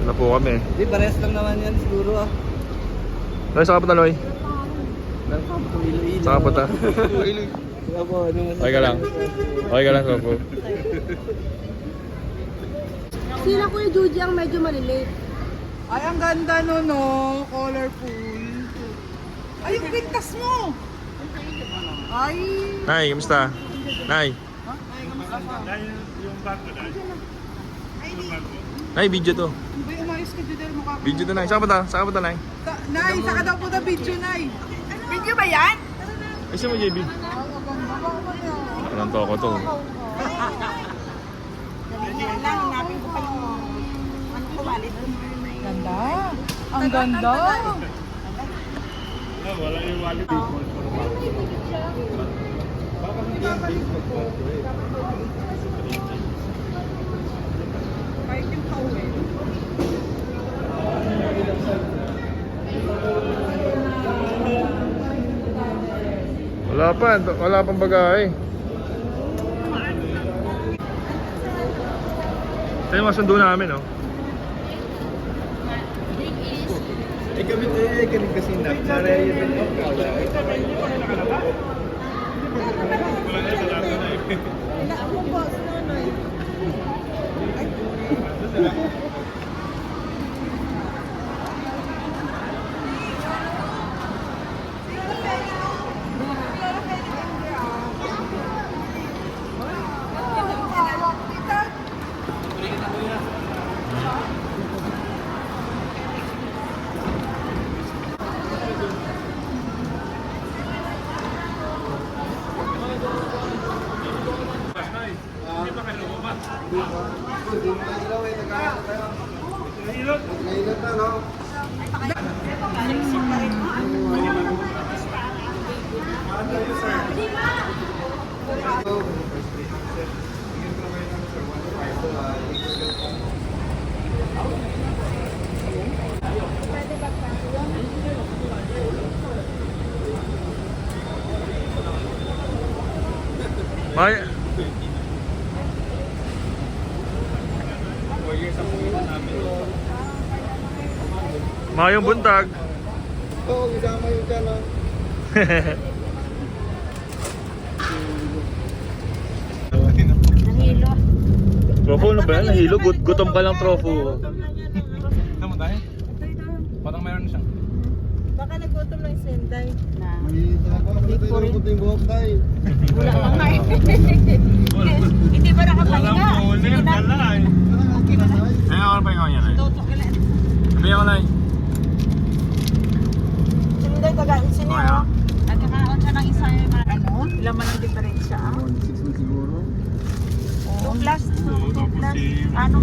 na po kami. Di, pares lang naman yan siguro ah. Loy, saan ka punta, Loy? Iloilo. Saan ka punta? Okay ka lang. Okay ka lang, Sopo. Sila Kuya Juji ang medyo malilate. Ay, ang ganda no. Colorful. Ay, yung pintas mo. Ay. Nay, kamusta? Nay. Nay, video to. Bay, umayos ka dyan dahil mukha ko. Video to, Nay. Saan ka punta? Saan ka punta, Nay? Nay, saka daw po na video, Nay. Video ba yan? Ay, saan mo, JB? Anong toko to? Ganda. Ang ganda. Wala yung wallet. Kahit yung pauwi. Wala pang bagay. Ito yung masundo namin, oh. Kami kasi nare-event of Nahilot na, no? May... Mayong buntag. Oo, isama yung channel. Nahilo. Trofo, ano ba yan? Nahilo? Gutom ka lang, Trofo. Tama tayo? Parang mayroon siyang. Baka nagutom ng senday. May tayo yung buhok tayo. Wala lang nga Hindi ba nakapahinga? Sige na. Ayun ako na pa ikaw niya, Nay. Tutok ka lang. Sabi ako, Nay. Senday tagain sini Okay, oh. Nagkakaon siya ng isa yung mga ano? Ilan man ang diferensya ah? 6 na siguro. 2 plus. 2 plus. Ano?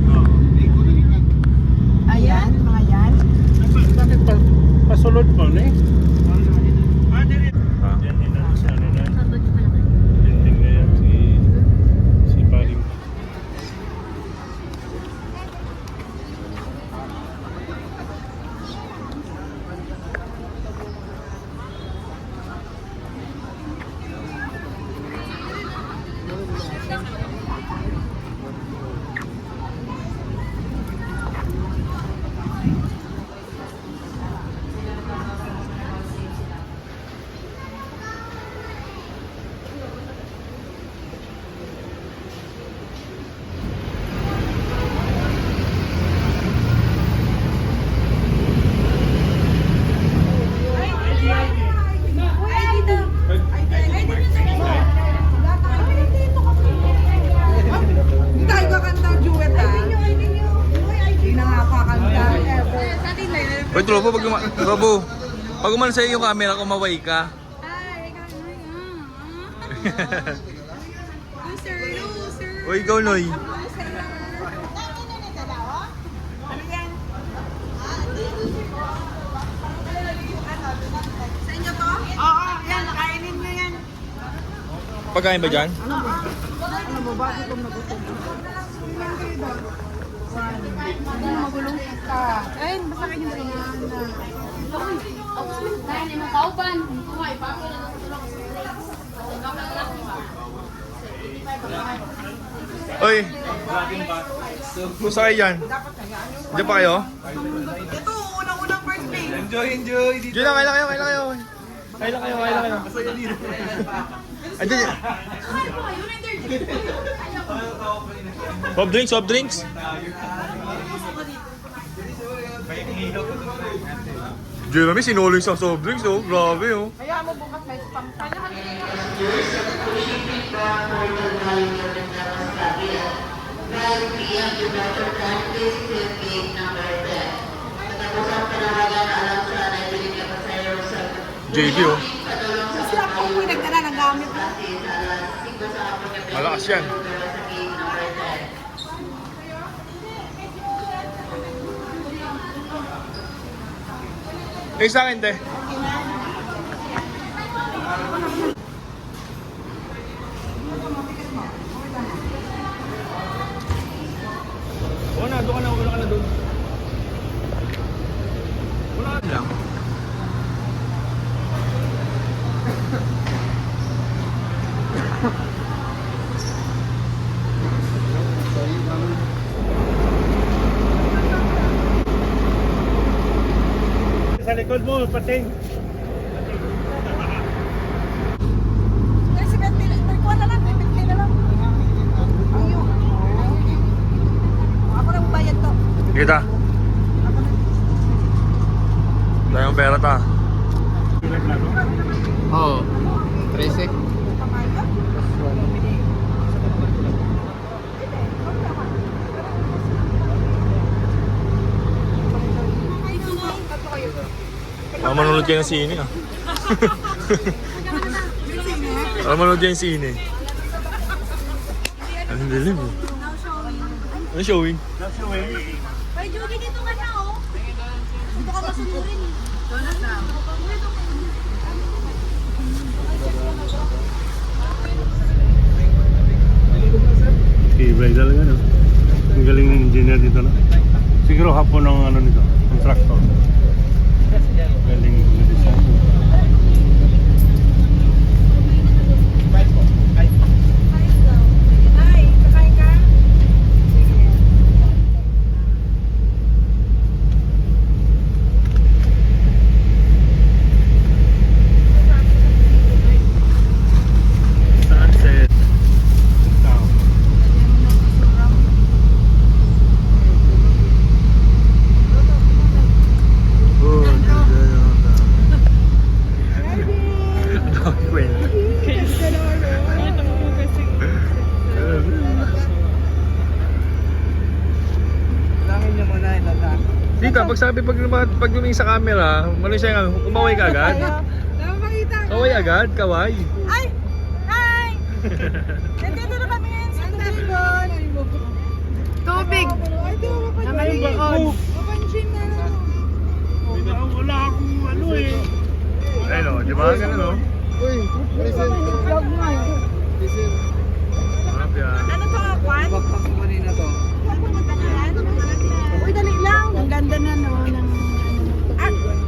Ayan, mga yan. Bakit pasulod pa, eh? Uy, Trobo, pag umalis sa'yo yung camera, kumaway ka. Uy, ikaw, Noy. Sa inyo to? Oo, yan. Nakainin nyo yan. Pagkain ba dyan? Ano ba? Bakit itong nagutom? Hindi magulong ka. Ay, basta kayo sa yan. Dahil mo kauban, kuha ipapo na ng tulong. Uy, Gusto kayo dyan? Diyan pa kayo? Ito, unang-unang first place. Enjoy. Diyan lang, kailan kayo. Kailan kayo. Andiyan. Soft drinks. Jeremy, sinuling sa soft drinks, oh. Grabe, oh. Kaya mo bukas may spam pa. JB, oh. Kasi ako po nagdala ng gamit. Malakas yan. Sa akin, te. Doon ka na doon. Wala ka lang. Sa likod mo, pating. Kasi 20 na lang, 20 na lang. Ayun. Ako nang bayad to. Kita. Tayong pera ta. Oo. 13. Manonood kayo ng sine, ah. Manonood kayo ng sine. Ang dilim, eh. Ano showing? Ay, Judy, dito ka na, oh. Dito ka masunurin, eh. Tibay talaga, no? Ang galing ng engineer dito, no? Siguro hapon ng ano nito, contractor. Galing ng design. Ay, kakain ka? Sunset. Town. Dito, pag luming sa camera, mali siya nga, umaway ka agad. Nakakita ka. Kaway agad, kaway. Ay! Hi! Nandito na kami ngayon sa Tubig. Tubig! Ay, di mo mapansin. Mapansin na lang. Wala akong ano eh. Ayun o, di ba? Ganun o. Vlog mo. Harap yan. Ano to, Kwan? Uy, dali lang. Ang ganda na, no?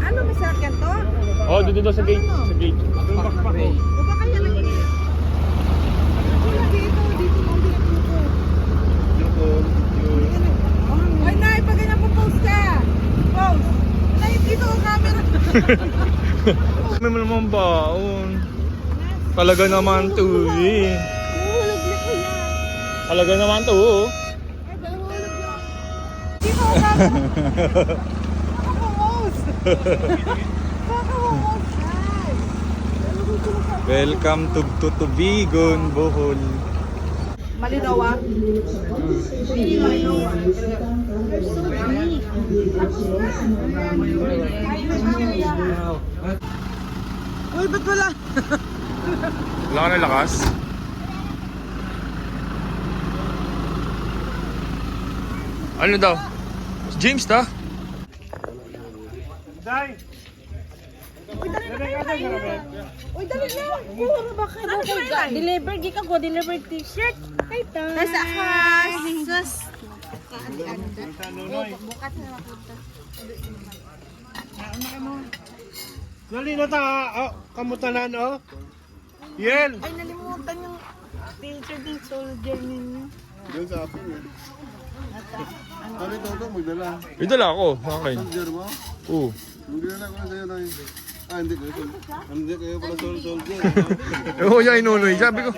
Ano, masarap yan to? Oh, dito sa gate. Sa gate. O baka yan ang ini? Wala dito, dito lang dito. Ay, Nay, pag ganyan po post ka. Post. Nay, dito ang camera. May mo naman baon. Talaga naman to eh. Nahulog na ko yan. Talaga naman to oh. Ay, nahulog na. Dito ang camera. Baka post. Baka post. Ay. Welcome to Tubigon, Bohol. Malinaw ah. Uy, ba't wala? Wala ka na lakas? Ano daw? James ta? Day! Uy, dali na kayo kayo. Uy, dali na. Puro ba kayo? Ano kayo? Deliver, gika ko. Deliver t-shirt. Kay ta. Nasa akas. Sus. Bukas na mapunta. Dali na ta, kamutanan oh. Yel! Ay, nalimutan yung t-shirt ng soldier ninyo. Doon sa akin eh. Pare Toto, magdala. May dala ako, sa akin. Soldier mo? Oo. Magdala ko na sa'yo na yun. Ah, hindi kayo. Hindi kayo pala soldier. Oo, yan inunoy. Sabi ko.